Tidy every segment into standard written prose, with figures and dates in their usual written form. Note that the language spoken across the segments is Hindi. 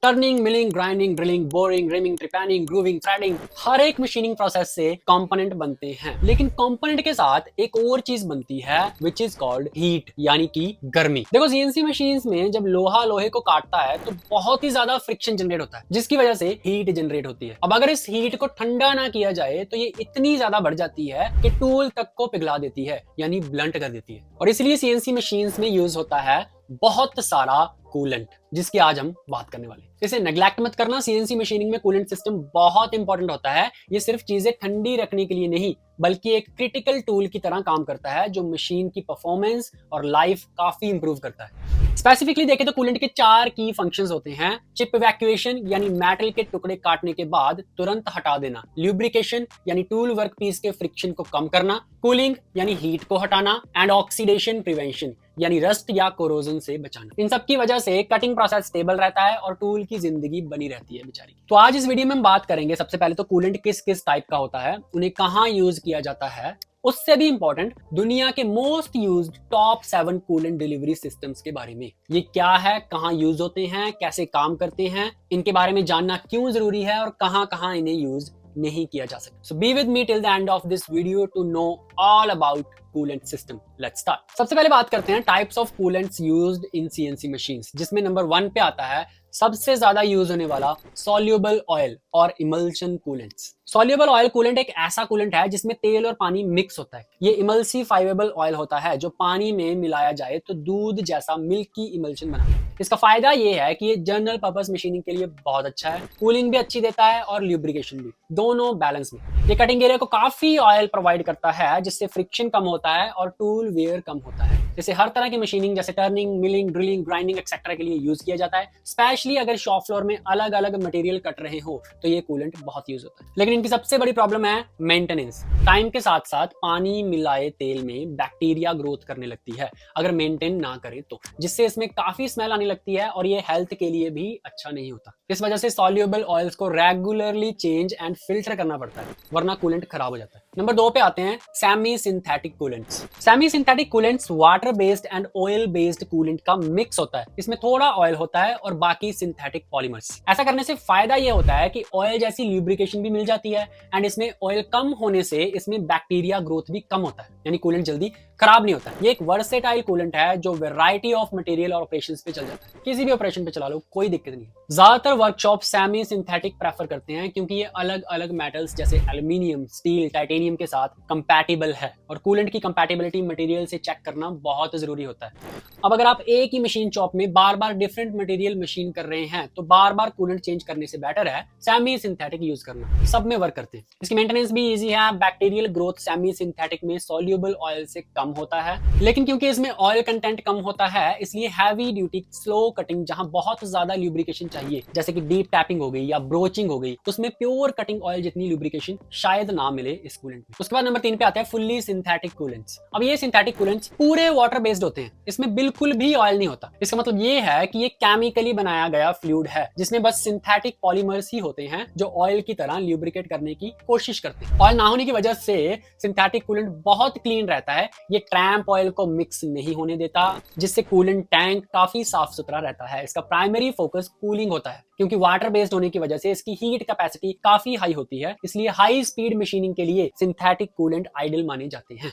Turning, milling, grinding, drilling, boring, reaming, trepanning, grooving, threading, हर एक मशीनिंग प्रोसेस से कंपोनेंट बनते हैं। लेकिन कंपोनेंट के साथ एक और चीज बनती है विच इज कॉल्ड हीट, यानी कि गर्मी। देखो सीएनसी मशीन्स में जब लोहा लोहे को काटता है तो बहुत ही ज्यादा फ्रिक्शन जनरेट होता है, जिसकी वजह से हीट जनरेट होती है। अब अगर इस हीट को ठंडा ना किया जाए तो ये इतनी ज्यादा बढ़ जाती है कि टूल तक को पिघला देती है, यानी ब्लंट कर देती है। और इसलिए सीएनसी मशीन्स में यूज होता है बहुत सारा कूलेंट, जिसकी आज हम बात करने वाले हैं। इसे नेग्लेक्ट मत करना, सीएनसी मशीनिंग में कूलेंट सिस्टम बहुत इंपॉर्टेंट होता है। ये सिर्फ चीजें ठंडी रखने के लिए नहीं, बल्कि एक क्रिटिकल टूल की तरह काम करता है जो मशीन की परफॉर्मेंस और लाइफ काफी इंप्रूव करता है। स्पेसिफिकली देखें तो कूलेंट के 4 की फंक्शंस होते हैं। चिप इवैक्यूएशन, यानी मेटल के टुकड़े काटने के बाद तुरंत हटा देना। ल्यूब्रिकेशन, यानी टूल वर्क पीस के फ्रिक्शन को कम करना। कूलिंग, यानी हीट को हटाना। एंड ऑक्सीडेशन प्रिवेंशन, यानी रस्ट या कोरोजन से बचाना। इन सब की वजह से कटिंग प्रोसेस स्टेबल रहता है और टूल की जिंदगी बनी रहती है बेचारी। तो आज इस वीडियो में हम बात करेंगे सबसे पहले तो कूलेंट किस किस टाइप का होता है, उन्हें कहां यूज किया जाता है, उससे भी इंपॉर्टेंट दुनिया के most used top 7 coolant delivery systems के बारे में। ये क्या है, कहां यूज होते हैं, कैसे काम करते हैं, इनके बारे में जानना क्यों जरूरी है और कहां कहां इन्हें यूज नहीं किया जा सकता। So be with me till the end of this video to know all about coolant system. Let's start. सबसे पहले बात करते हैं types of coolants used in CNC machines, जिसमें नंबर 1 पे आता है सबसे ज्यादा यूज होने वाला सॉल्युबल ऑयल और emulsion coolants. Soluble oil coolant एक ऐसा कूलेंट है जिसमें तेल और पानी मिक्स होता है। ये इमल्सिफाइबल ऑयल होता है जो पानी में मिलाया जाए तो दूध जैसा मिल्की इमल्शन बनाता है। इसका फायदा ये है कि ये जनरल पर्पस मशीनिंग के लिए बहुत अच्छा है, कूलिंग भी अच्छी देता है और ल्यूब्रिकेशन भी, दोनों बैलेंस में। ये कटिंग एरिया को काफी ऑयल प्रोवाइड करता है जिससे फ्रिक्शन कम होता है और टूल वेयर कम होता है। इसे हर तरह की मशीनिंग जैसे turning, milling, drilling, grinding etcetera के लिए यूज किया जाता है। स्पेशली अगर शॉप फ्लोर में अलग अलग मटेरियल कट रहे हो तो ये कूलेंट बहुत यूज होता है। लेकिन इनकी सबसे बड़ी प्रॉब्लम है मेंटेनेंस। टाइम के साथ साथ पानी मिलाए तेल में बैक्टीरिया ग्रोथ करने लगती है अगर मेंटेन ना करें तो, जिससे इसमें काफी स्मेल आने लगती है और ये हेल्थ के लिए भी अच्छा नहीं होता। इस वजह से सॉल्युबल ऑयल्स को रेगुलरली चेंज एंड फिल्टर करना पड़ता है, वरना कूलेंट खराब हो जाता है। नंबर 2 पे आते हैं semi synthetic coolants. Semi synthetic coolants water based and oil based coolant का मिक्स होता है। इसमें थोड़ा ऑयल होता है और बाकी सिंथेटिक पॉलीमर्स। ऐसा करने से फायदा यह होता है कि ऑयल जैसी ल्यूब्रिकेशन भी मिल जाती है एंड इसमें ऑयल कम होने से इसमें बैक्टीरिया ग्रोथ भी कम होता है, यानी कूलेंट जल्दी खराब नहीं होता। ये एक वर्सेटाइल कूलेंट है जो वैरायटी ऑफ मटेरियल और ऑपरेशंस पे चल जाता है, किसी भी ऑपरेशन पे चला लो कोई दिक्कत नहीं है। ज्यादातर वर्कशॉप सेमी सिंथेटिक प्रेफर करते हैं क्योंकि ये अलग अलग मेटल्स जैसे एल्यूमिनियम, स्टील, टाइटेनियम के साथ कंपैटिबल है और कूलेंट की कंपैटिबिलिटी मटेरियल से चेक करना बहुत जरूरी होता है। अब अगर आप एक ही मशीन शॉप में बार बार डिफरेंट मटेरियल मशीन कर रहे हैं तो बार बार कूलेंट चेंज करने से बेटर है सेमी सिंथेटिक यूज करना, सब में वर्क करते हैं। इसकी मेंटेनेंस भी इजी है। बैक्टीरियल ग्रोथ सेमी सिंथेटिक में सॉल्युबल ऑयल से कम होता है, लेकिन क्योंकि इसमें ऑयल कंटेंट कम होता है इसलिए हैवी ड्यूटी स्लो कटिंग जहां बहुत ज्यादा ल्यूब्रिकेशन चाहिए जैसे कि डीप टैपिंग हो गई या ब्रोचिंग हो गई, उसमें प्योर कटिंग ऑयल जितनी ल्यूब्रिकेशन शायद ना मिले इस कूलेंट में। उसके बाद नंबर 3 पे आता है फुल्ली सिंथेटिक कूलेंट्स। अब ये सिंथेटिक कूलेंट्स पूरे वाटर बेस्ड होते हैं, इसमें बिल्कुल भी ऑयल नहीं होता। इसका मतलब ये है कि ये केमिकली बनाया गया फ्लूइड है जिसमें बस सिंथेटिक पॉलीमर्स ही होते हैं जो ऑयल की तरह ल्यूब्रिकेट करने की कोशिश करते हैं। ऑयल ना होने की वजह से सिंथेटिक कूलेंट बहुत क्लीन रहता है। ये ट्रैम्प ऑयल को मिक्स नहीं होने देता, जिससे कूलेंट टैंक काफी साफ सुथरा रहता है। इसका प्राइमरी फोकस कूलिंग होता है क्योंकि वाटर बेस्ड होने की वजह से इसकी हीट कैपेसिटी काफी हाई होती है, इसलिए हाई स्पीड मशीनिंग के लिए सिंथेटिक कूलेंट आइडियल माने जाते हैं।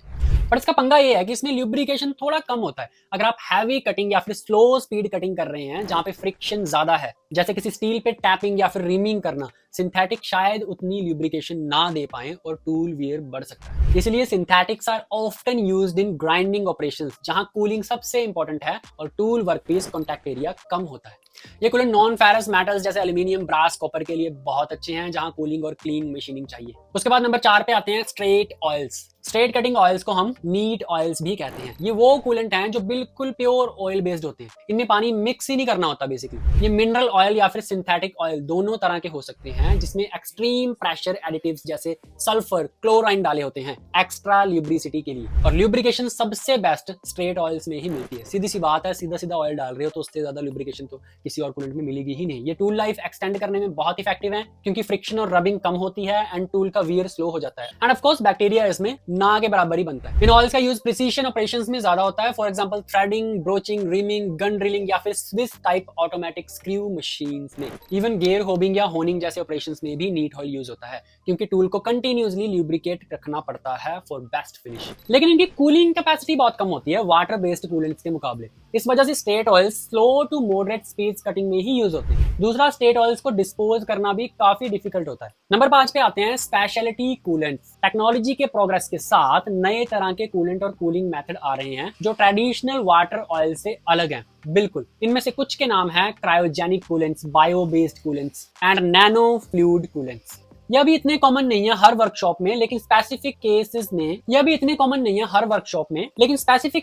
पर इसका पंगा ये है कि इसमें ल्यूब्रिकेशन थोड़ा कम होता है। अगर आप हैवी कटिंग या फिर स्लो स्पीड कटिंग कर रहे हैं जहां पे फ्रिक्शन ज्यादा है, जैसे किसी स्टील पे टैपिंग या फिर रिमिंग करना, सिंथेटिक शायद उतनी ल्यूब्रिकेशन ना दे पाए और टूल वियर बढ़ सकता है। इसलिए synthetics are often used in grinding operations जहां कूलिंग सबसे इंपॉर्टेंट है और टूल वर्कपीस कॉन्टैक्ट एरिया कम होता है। ये कूलेंट नॉन फेरस मेटल्स जैसे एल्यूमिनियम, ब्रास, कॉपर के लिए बहुत अच्छे हैं जहां कूलिंग और क्लीन मशीनिंग चाहिए। उसके बाद नंबर 4 पे आते हैं straight oils. Straight cutting oils को हम नीट ऑयल्स भी कहते हैं। ये वो कूलेंट हैं जो बिल्कुल प्योर ऑयल बेस्ड होते हैं, इनमें पानी मिक्स ही नहीं करना होता बेसिकली। ये मिनरल ऑयल या फिर सिंथेटिक ऑयल दोनों तरह के हो सकते हैं जिसमें एक्सट्रीम प्रेशर एडिटिव्स जैसे सल्फर, क्लोराइन डाले होते हैं एक्स्ट्रा ल्यूब्रिसिटी के लिए। और ल्यूब्रिकेशन सबसे बेस्ट स्ट्रेट ऑयल्स में ही मिलती है। सीधी सी बात है, सीधा सीधा ऑयल डाल रहे हो तो उससे ज्यादा ल्यूब्रिकेशन तो किसी और कूलेंट में मिलेगी ही नहीं। ये टूल लाइफ एक्सटेंड करने में बहुत इफेक्टिव है क्योंकि फ्रिक्शन और रबिंग कम होती है एंड टूल का वियर स्लो हो जाता है। एंड ऑफ कोर्स बैक्टीरिया इसमें ना के बराबर ही बनता है। इन ऑयल्स का यूज प्रिसीशन ऑपरेशंस में ज्यादा होता है, for example threading, broaching, rhyming, gun drilling या फिर Swiss type automatic screw machines में। इवन गियर होबिंग या होनिंग जैसे ऑपरेशंस में भी नीट ऑयल यूज होता है, क्योंकि टूल को कंटिन्यूअसली ल्यूब्रिकेट रखना पड़ता है फॉर बेस्ट फिनिश। लेकिन इनकी कूलिंग कैपेसिटी बहुत कम होती है वाटर बेस्ड कूलेंट्स के मुकाबले। इस वजह से straight oils slow to moderate speeds cutting में ही यूज होते हैं। दूसरा, स्टेट ऑयल्स को डिस्पोज करना भी काफी डिफिकल्ट होता है। नंबर 5 पे आते हैं स्पेशलिटी कूलेंट्स। टेक्नोलॉजी के प्रोग्रेस के साथ नए तरह के कूलेंट और कूलिंग मेथड आ रहे हैं जो ट्रेडिशनल वाटर ऑयल से अलग हैं। बिल्कुल, इनमें से कुछ के नाम है cryogenic coolants, bio based coolants and nano fluid coolants. यह भी इतने कॉमन नहीं है हर वर्कशॉप में, लेकिन स्पेसिफिक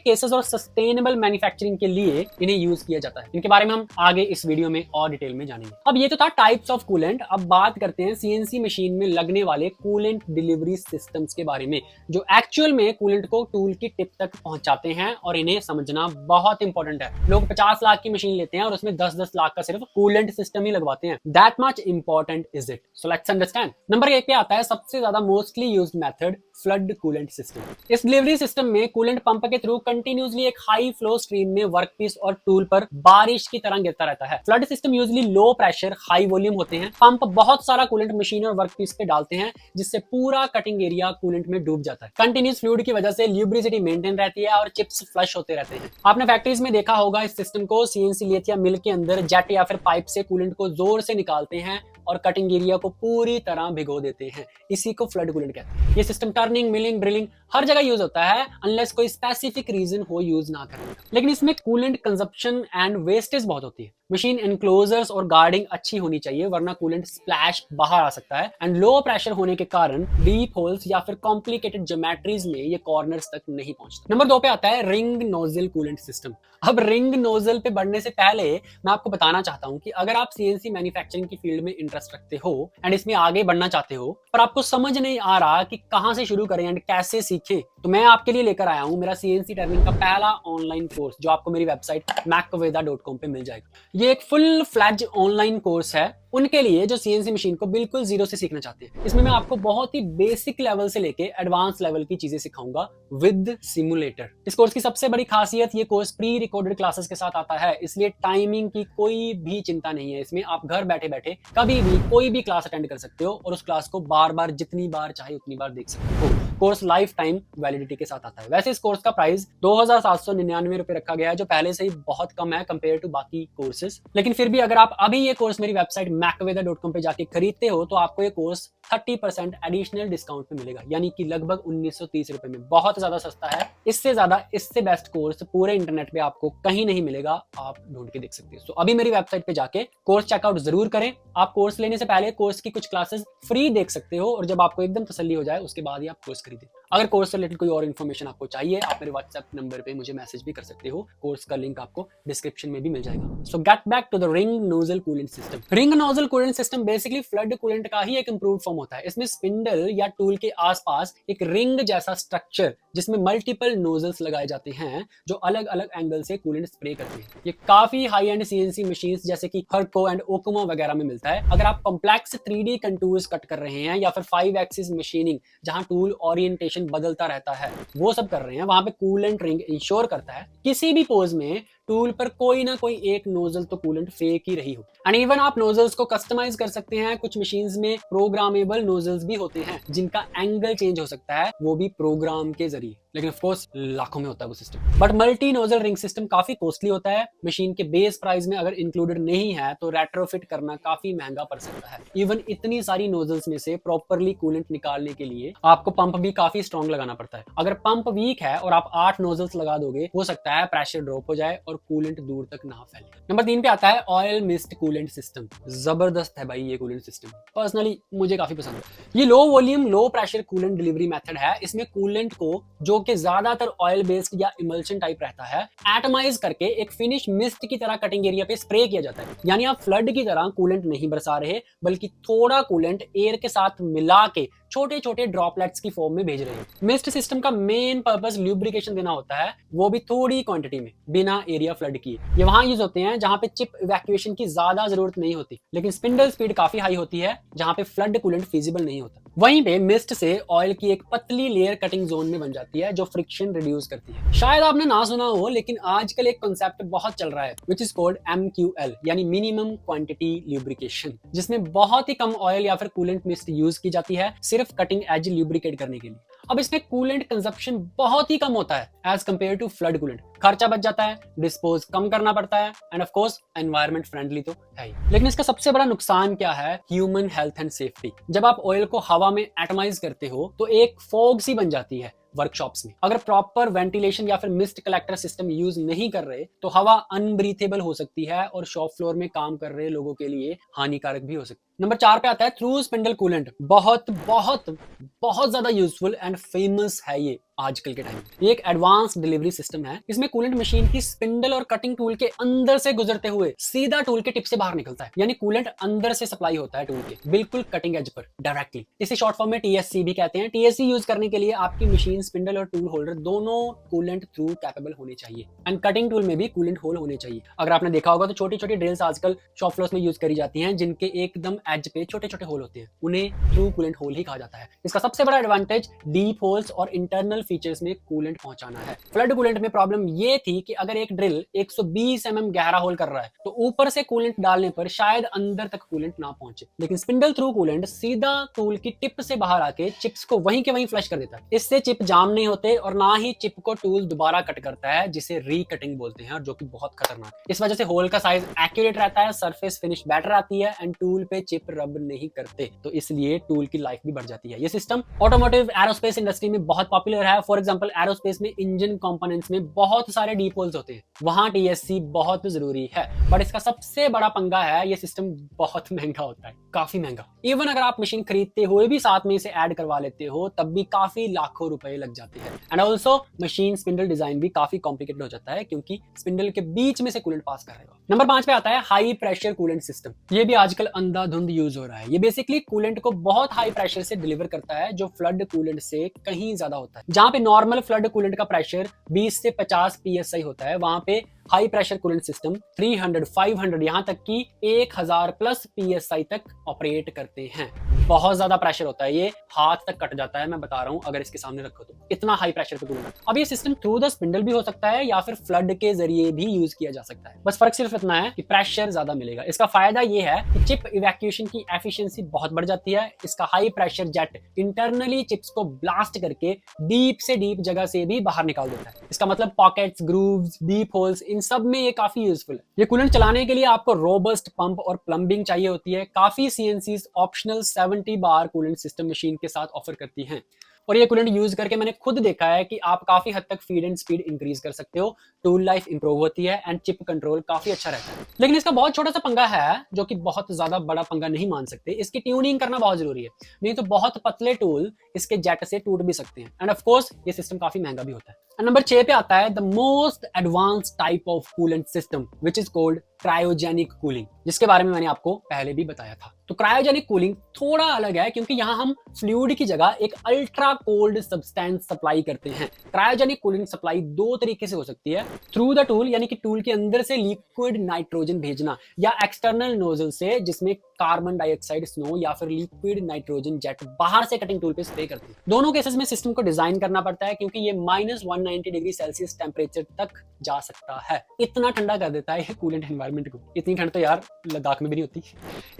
केसेस और सस्टेनेबल मैन्युफैक्चरिंग के लिए इन्हें यूज किया जाता है। इनके बारे में हम आगे इस वीडियो में और डिटेल में जानेंगे। अब ये तो था टाइप्स ऑफ कूलेंट। अब बात करते हैं सीएनसी मशीन में लगने वाले कूलेंट डिलीवरी सिस्टम्स के बारे में, जो एक्चुअल में कूलेंट को टूल की टिप तक पहुंचाते हैं, और इन्हें समझना बहुत इंपॉर्टेंट है। लोग 50 लाख की मशीन लेते हैं और उसमें 10-10 लाख का सिर्फ कूलेंट सिस्टम ही लगवाते हैं। That much important is it? So let's understand. Number 1 पे आता है सबसे ज्यादा mostly used method, flood coolant system. इस डिलीवरी सिस्टम में कूलेंट पंप के थ्रू कंटिन्यूअसली एक हाई फ्लो स्ट्रीम में वर्कपीस और टूल पर बारिश की तरह गिरता रहता है। Flood system usually low pressure high volume होते हैं। पंप बहुत सारा कूलेंट मशीन और वर्कपीस पे डालते हैं, जिससे पूरा कटिंग एरिया कूलेंट में डूब जाता है। कंटिन्यूअस फ्लूइड की वजह से ल्यूब्रिसिटी मेंटेन रहती है और चिप्स फ्लश होते रहते हैं। आपने फैक्ट्रीज में देखा होगा इस सिस्टम को। सीएनसी लेथ या मिल के अंदर जेट या फिर पाइप से कूलेंट को जोर से निकालते हैं और कटिंग एरिया को पूरी तरह भिगो देते हैं। इसी को फ्लड कूलेंट कहते हैं। ये सिस्टम टर्निंग, मिलिंग, ड्रिलिंग हर जगह यूज होता है, अनलेस कोई स्पेसिफिक रीजन हो यूज ना करने का। लेकिन इसमें कूलेंट कंजप्शन एंड वेस्टेज बहुत होती है। मशीन एनक्लोजर्स और गार्डिंग अच्छी होनी चाहिए, वरना कूलेंट स्प्लैश बाहर आ सकता है। एंड लो प्रेशर होने के कारण डीप होल्स या फिर कॉम्प्लिकेटेड ज्योमेट्रीज में ये कॉर्नर्स तक नहीं पहुंचता। नंबर 2 पे आता है रिंग नोजल कूलेंट सिस्टम। अब रिंग नोजल पे बढ़ने से पहले मैं आपको बताना चाहता हूं कि अगर आप सीएनसी मैन्युफैक्चरिंग की फील्ड में इंटरेस्ट रखते हो एंड इसमें आगे बढ़ना चाहते हो, पर आपको समझ नहीं आ रहा कि कहां से शुरू करें एंड कैसे सीखें, तो मैं आपके लिए लेकर आया हूं मेरा सीएनसी टर्निंग का पहला ऑनलाइन कोर्स, जो आपको मेरी वेबसाइट macveda.com पे मिल जाएगा। ये एक फुल फ्लैज ऑनलाइन कोर्स है उनके लिए जो सीएनसी मशीन को बिल्कुल जीरो से सीखना चाहते हैं। इसमें मैं आपको बहुत ही बेसिक लेवल से लेके एडवांस लेवल की चीजें सिखाऊंगा विद सिमुलेटर। इस कोर्स की सबसे बड़ी खासियत, ये कोर्स प्री रिकॉर्डेड क्लासेस के साथ आता है, इसलिए टाइमिंग की कोई भी चिंता नहीं है। इसमें आप घर बैठे बैठे कभी भी कोई भी क्लास अटेंड कर सकते हो और उस क्लास को बार बार जितनी बार चाहे उतनी बार देख सकते हो। कोर्स लाइफ टाइम वैलिडिटी के साथ आता है। वैसे इस कोर्स का प्राइस 2799 रुपए रखा गया है, जो पहले से ही बहुत कम है कंपेयर टू बाकी कोर्सेज। लेकिन फिर भी अगर आप अभी ये कोर्स मेरी वेबसाइट macveda.com पे जाके खरीदते हो तो आपको ये कोर्स 30% एडिशनल डिस्काउंट पे मिलेगा, यानी कि लगभग 1930 रुपए में। बहुत ज्यादा सस्ता है। इससे ज्यादा, इससे बेस्ट कोर्स पूरे इंटरनेट पे आपको कहीं नहीं मिलेगा, आप ढूंढ के देख सकते हो। तो अभी मेरी वेबसाइट पे जाके कोर्स चेकआउट जरूर करें। आप कोर्स लेने से पहले कोर्स की कुछ क्लासेस फ्री देख सकते हो, और जब आपको एकदम तसल्ली हो जाए उसके बाद ही आप कोर्स खरीदें। अगर कोर्स से रिलेटेड कोई और इन्फॉर्मेशन आपको चाहिए, आप मेरे व्हाट्सएप नंबर पे मुझे मैसेज भी कर सकते हो। कोर्स का लिंक आपको डिस्क्रिप्शन में भी मिल जाएगा। So get back to the ring nozzle coolant system. Ring nozzle coolant system basically flood coolant का ही एक इंप्रूव्ड फॉर्म होता है। इसमें स्पिंडल या टूल के आसपास एक रिंग जैसा स्ट्रक्चर, जिसमें मल्टीपल नोजल्स लगाए जाते हैं जो अलग अलग एंगल से कूलेंट स्प्रे करते हैं। ये काफी हाई एंड सीएनसी मशीन्स जैसे कि हर्को एंड ओकुमा वगैरह में मिलता है। अगर आप कॉम्प्लेक्स 3D कंटूर्स कट कर रहे हैं या फिर 5 एक्सिस मशीनिंग जहां टूल ओरिएंटेशन बदलता रहता है, वो सब कर रहे हैं, वहां पे कूलेंट रिंग इंश्योर करता है किसी भी पोज में टूल पर कोई ना कोई एक नोजल तो कूलेंट फेंक ही रही हो। एंड इवन आप नोजल्स को कस्टमाइज कर सकते हैं। कुछ मशीन्स में प्रोग्रामेबल नोजल्स भी होते हैं जिनका एंगल चेंज हो सकता है, वो भी प्रोग्राम के जरिए। लेकिन ऑफ कोर्स लाखों में होता है वो system. But multi nozzle ring system काफी कॉस्टली होता है। मशीन के बेस प्राइस में अगर इंक्लूडेड नहीं है तो रेट्रोफिट करना काफी महंगा पड़ सकता है। इवन इतनी सारी नोजल्स में से प्रॉपरली कूलेंट निकालने के लिए आपको पंप भी काफी स्ट्रॉन्ग लगाना पड़ता है। अगर पंप वीक है और आप 8 नोजल्स लगा दोगे, हो सकता है प्रेशर ड्रॉप हो जाए और कूलेंट दूर तक ना फैले। नंबर 3 पे आता है ऑयल मिस्ट कूलेंट सिस्टम। जबरदस्त है भाई ये कूलेंट सिस्टम, पर्सनली मुझे काफी पसंद है। ये low volume low pressure coolant delivery method है। इसमें कूलेंट को, जो कि ज्यादातर ऑयल बेस्ड या इमल्शन टाइप रहता है, एटमाइज करके एक फिनिश मिस्ट की तरह कटिंग एरिया पे स्प्रे किया जाता है। यानी आप फ्लड की तरह कूलेंट नहीं बरसा रहे, बल्कि थोड़ा कूलेंट एयर के साथ मिला के छोटे छोटे ड्रॉपलेट्स की फॉर्म में भेज रहे हैं। मिस्ट सिस्टम का मेन पर्पस ल्यूब्रिकेशन देना होता है, वो भी थोड़ी क्वांटिटी में, बिना एरिया फ्लड किए। ये वहां यूज होते हैं जहां पे चिप इवैक्यूएशन की ज्यादा जरूरत नहीं होती, लेकिन स्पिंडल स्पीड काफी हाई होती है, जहां पे फ्लड कूलेंट फिजिबल नहीं होता। वहीं पे मिस्ट से ऑयल की एक पतली लेयर कटिंग जोन में बन जाती है जो फ्रिक्शन रिड्यूस करती है। शायद आपने ना सुना हो, लेकिन आजकल एक कॉन्सेप्ट बहुत चल रहा है विच इज कॉल्ड MQL यानी मिनिमम क्वांटिटी ल्यूब्रिकेशन, जिसमें बहुत ही कम ऑयल या फिर कूलेंट मिस्ट यूज की जाती है सिर्फ कटिंग एज ल्यूब्रिकेट करने के लिए। अब इसमें कूलेंट कंजप्शन बहुत ही कम होता है as compare to flood coolant. खर्चा बच जाता है, डिस्पोज कम करना पड़ता है and of course environment friendly तो है ही। लेकिन इसका सबसे बड़ा नुकसान क्या है? Human health and safety. जब आप ऑयल को हवा में एटमाइज करते हो तो एक फॉग सी बन जाती है वर्कशॉप्स में। अगर प्रॉपर वेंटिलेशन या फिर मिस्ट कलेक्टर सिस्टम यूज नहीं कर रहे तो हवा अनब्रीथेबल हो सकती है और शॉप फ्लोर में काम कर रहे लोगों के लिए हानिकारक भी हो सकती है। नंबर 4 पे आता है थ्रू स्पिंडल कूलेंट। बहुत बहुत बहुत ज्यादा यूजफुल एंड फेमस है ये आजकल के टाइम। ये एक एडवांस डिलीवरी सिस्टम है। इसमें कूलेंट मशीन की स्पिंडल और कटिंग टूल के अंदर से गुजरते हुए सीधा टूल के टिप से बाहर निकलता है, यानी कूलेंट अंदर से सप्लाई होता है टूल के बिल्कुल कटिंग एज पर डायरेक्टली। इसे शॉर्ट फॉर्म में TSC भी कहते हैं। TSC यूज करने के लिए आपकी मशीन स्पिंडल और टूल होल्डर दोनों कूलेंट थ्रू कैपेबल होने चाहिए एंड कटिंग टूल में भी कूलेंट होल होने चाहिए। अगर आपने देखा होगा तो छोटी छोटी ड्रिल्स आजकल शॉप फ्लोर्स में यूज करी जाती हैं जिनके एकदम एज पे छोटे छोटे होल होते हैं, उन्हें थ्रू कूलेंट होल ही कहा जाता है। इसका सबसे बड़ा एडवांटेज डीप होल्स और इंटरनल फीचर्स में कूलेंट पहुंचाना है। फ्लड कूलेंट में प्रॉब्लम ये थी कि अगर एक ड्रिल 120 mm गहरा होल कर रहा है तो ऊपर से कूलेंट डालने पर शायद अंदर तक कूलेंट ना पहुंचे, लेकिन स्पिंडल थ्रू कूलेंट सीधा टूल की टिप से बाहर आके चिप्स को वहीं के वहीं फ्लश कर देता है। इससे चिप जाम नहीं होते और ना ही चिप को टूल दोबारा कट करता है, जिसे रीकटिंग बोलते हैं, और जो कि बहुत खतरनाक है। इस वजह से होल का साइज एक्यूरेट रहता है, सरफेस फिनिश बेटर आती है एंड टूल पे चिप रब नहीं करते, तो इसलिए टूल की लाइफ भी बढ़ जाती है। ये सिस्टम ऑटोमोटिव एरोस्पेस इंडस्ट्री में बहुत पॉपुलर है। फॉर एग्जांपल एरोस्पेस में इंजन कंपोनेंट्स में बहुत सारे डीप होल्स होते हैं, वहां TSC बहुत जरूरी है। बट इसका सबसे बड़ा पंगा है ये सिस्टम बहुत महंगा होता है, काफी महंगा। इवन अगर आप मशीन खरीदते हुए भी साथ में इसे ऐड करवा लेते हो तब भी काफी लाखों रुपए लग जाते हैं। And also machine spindle design भी काफी कॉम्प्लिकेटेड हो जाता है क्योंकि स्पिंडल के बीच में से कूलेंट पास कर रहे हो। नंबर 5 पे आता है हाई प्रेशर कूलेंट सिस्टम। ये भी आजकल अंधाधुंध यूज हो रहा है। ये बेसिकली कूलेंट को बहुत हाई प्रेशर से डिलीवर करता है जो फ्लड कूलेंट से कहीं ज्यादा होता है। जहां पे नॉर्मल फ्लड कूलेंट का प्रेशर 20 से 50 PSI होता है, वहां पे हाई प्रेशर कूलेंट सिस्टम 300, 500 यहां तक कि 1000 प्लस PSI तक ऑपरेट करते हैं। बहुत ज्यादा प्रेशर होता है, ये हाथ तक कट जाता है, मैं बता रहा हूं अगर इसके सामने रखो तो। इतना हाई प्रेशर पे कूलेंट। अब ये सिस्टम थ्रू द स्पिंडल भी हो सकता है या फिर फ्लड के जरिए भी यूज किया जा सकता है। बस फर्क सिर्फ इतना है कि प्रेशर ज्यादा मिलेगा। इसका फायदा ये है कि चिप इवैक्यूएशन की एफिशिएंसी बहुत बढ़ जाती है। इसका high pressure jet internally chips को ब्लास्ट करके डीप से डीप जगह से भी बाहर निकाल देता है। इसका मतलब पॉकेट्स, ग्रूव्स, डीप होल्स, इन सब में ये काफी यूजफुल है। ये कूलेंट चलाने के लिए आपको रोबस्ट पंप और प्लम्बिंग चाहिए होती है। काफी CNCs ऑप्शनल 70 बार कूलेंट सिस्टम मशीन के साथ ऑफर करती हैं। और ये कूलेंट यूज करके मैंने खुद देखा है कि आप काफी हद तक फीड एंड स्पीड इंक्रीज कर सकते हो, टूल लाइफ इंप्रूव होती है एंड चिप कंट्रोल काफी अच्छा रहता है। लेकिन इसका बहुत छोटा सा पंगा है जो कि बहुत ज्यादा बड़ा पंगा नहीं मान सकते। इसकी ट्यूनिंग करना बहुत जरूरी है, नहीं तो बहुत पतले टूल इसके जेट से टूट भी सकते हैं। एंड ऑफ कोर्स ये सिस्टम काफी महंगा भी होता है। नंबर 6 पे आता है the most advance type of coolant system which is called cryogenic cooling, जिसके बारे में मैंने आपको पहले भी बताया था। तो क्रायोजेनिक कूलिंग थोड़ा अलग है क्योंकि यहाँ हम फ्लूइड की जगह एक अल्ट्रा कोल्ड सब्सटेंस सप्लाई करते हैं। क्रायोजेनिक कूलिंग सप्लाई दो तरीके से हो सकती है, थ्रू द टूल यानी कि टूल के अंदर से लिक्विड नाइट्रोजन भेजना, या एक्सटर्नल नोजल से जिसमें कार्बन डाइऑक्साइड स्नो या फिर लिक्विड नाइट्रोजन जेट बाहर से कटिंग टूल पे स्प्रे करते हैं। दोनों केसेस में सिस्टम को डिजाइन करना पड़ता है क्योंकि ये -190 डिग्री सेल्सियस टेम्परेचर तक जा सकता है। इतना ठंडा कर देता है ये कूलेंट एनवायरनमेंट को। इतनी ठंड तो यार लद्दाख में भी नहीं होती।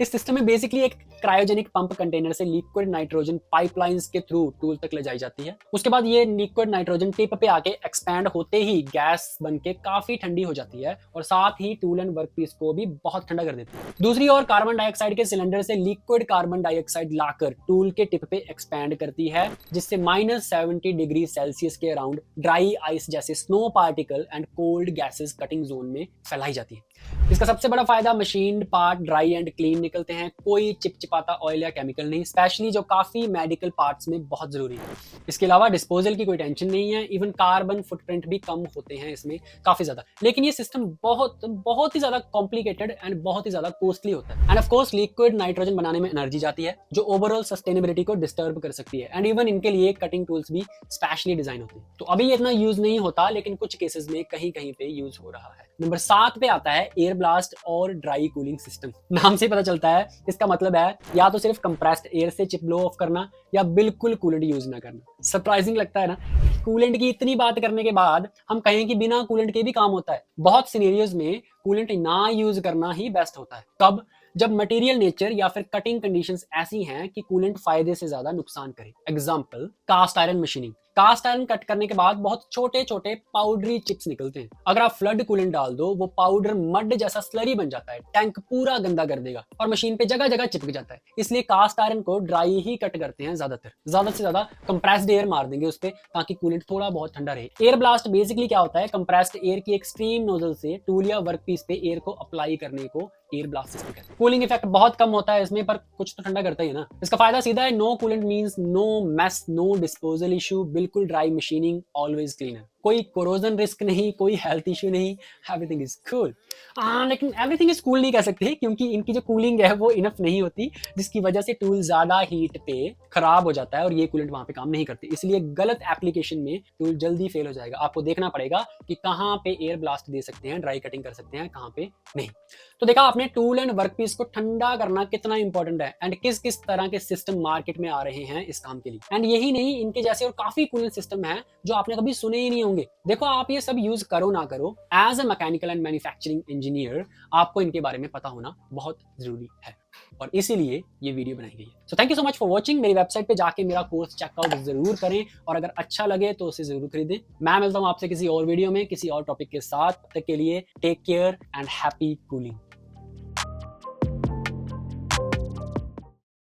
इस सिस्टम में बेसिकली एक क्रायोजेनिक पंप कंटेनर से लिक्विड नाइट्रोजन पाइपलाइंस के थ्रू टूल तक ले जाई जाती है। उसके बाद ये लिक्विड नाइट्रोजन टिप पे आके एक्सपैंड होते ही गैस बनके काफी ठंडी हो जाती है और साथ ही टूल एंड वर्कपीस को भी बहुत ठंडा कर देती है। दूसरी ओर कार्बन डाइऑक्साइड के सिलेंडर से लिक्विड कार्बन डाइऑक्साइड लाकर टूल के टिप पे एक्सपैंड करती है, जिससे -70 डिग्री सेल्सियस के अराउंड ड्राई आइस जैसे snow particle and cold gases cutting zone में फैलाई जाती है। इसका सबसे बड़ा फायदा machine part dry and clean निकलते हैं, कोई चिपचिपाता ऑयल या केमिकल नहीं, स्पेशली जो काफी मेडिकल पार्ट्स में बहुत जरूरी है। इसके अलावा डिस्पोजल की कोई टेंशन नहीं है, इवन कार्बन फुटप्रिंट भी कम होते हैं इसमें काफी ज्यादा। लेकिन ये सिस्टम बहुत ही ज्यादा कॉम्प्लिकेटेड एंड बहुत ही ज्यादा कॉस्टली होता है। And of course liquid nitrogen बनाने में एनर्जी जाती है जो ओवरऑल सस्टेनेबिलिटी को डिस्टर्ब कर सकती है। एंड इवन इनके लिए कटिंग टूल्स भी स्पेशली डिजाइन होते हैं। तो अभी ये इतना यूज नहीं होता, लेकिन कुछ केसेस में कहीं कहीं पे यूज हो रहा है। नंबर 7 पे आता है एयर ब्लास्ट और ड्राई कूलिंग सिस्टम। नाम से पता चलता है, इसका मतलब है या तो सिर्फ कंप्रेस्ड एयर से चिप ब्लो ऑफ करना या बिल्कुल कूलेंट यूज ना करना। सरप्राइजिंग लगता है ना, कूलेंट की इतनी बात करने के बाद हम कहें कि बिना कूलेंट के भी काम होता है। बहुत सिनेरियोज में कूलेंट ना यूज करना ही बेस्ट होता है। कब? जब मटेरियल नेचर या फिर कटिंग कंडीशंस ऐसी हैं कि कूलेंट फायदे से ज्यादा नुकसान करे। Example, cast iron machining. Cast iron cut करने के बाद बहुत छोटे छोटे पाउडरी चिप्स निकलते हैं। अगर आप फ्लड कूलेंट डाल दो, वो पाउडर मड जैसा स्लरी बन जाता है, टैंक पूरा गंदा कर देगा और मशीन पे जगह जगह चिपक जाता है। इसलिए कास्ट आयरन को ड्राई ही कट करते हैं ज्यादातर। ज्यादा से ज्यादा कंप्रेस्ड एयर मार देंगे उस पे ताकि कूलेंट थोड़ा बहुत ठंडा रहे। एयर ब्लास्ट बेसिकली क्या होता है? कंप्रेस्ड एयर की एक्सट्रीम नोजल से टूल या वर्कपीस पे एयर को अप्लाई करने को एयर ब्लास्ट सिस्टम कहते हैं। कूलिंग इफेक्ट बहुत कम होता है इसमें, पर कुछ तो ठंडा करता ही है ना। इसका फायदा सीधा है, no coolant means no mess, no disposal issue, बिल्कुल ड्राई मशीनिंग, ऑलवेज क्लीनर। कोई कोरोजन रिस्क नहीं, कोई हेल्थ इशू नहीं, एवरीथिंग इज कूल। लेकिन एवरीथिंग इज कूल नहीं कह सकते क्योंकि इनकी जो कूलिंग है वो इनफ नहीं होती, जिसकी वजह से टूल ज्यादा हीट पे खराब हो जाता है और ये कूलेंट वहां पे काम नहीं करते। इसलिए गलत एप्लीकेशन में टूल जल्दी फेल हो जाएगा। आपको देखना पड़ेगा कि कहाँ पे एयर ब्लास्ट दे सकते हैं, ड्राई कटिंग कर सकते हैं, कहाँ पे नहीं। तो देखा आपने टूल एंड वर्कपीस को ठंडा करना कितना इंपॉर्टेंट है एंड किस किस तरह के सिस्टम मार्केट में आ रहे हैं इस काम के लिए। एंड यही नहीं, इनके जैसे और काफी कूलिंग सिस्टम है जो आपने कभी सुने ही नहीं होंगे। देखो, आप ये सब यूज करो ना करो, as a mechanical and manufacturing engineer आपको इनके बारे में पता होना बहुत जरूरी है और इसीलिए ये वीडियो बनाई गई है। So thank you so much for watching. मेरी वेबसाइट पे जाके मेरा कोर्स चेकआउट जरूर करें और अगर अच्छा लगे तो उसे जरूर खरीदें। मैं मिलता हूं आपसे किसी और वीडियो में किसी और टॉपिक के साथ। तब तक के लिए take care and happy cooling.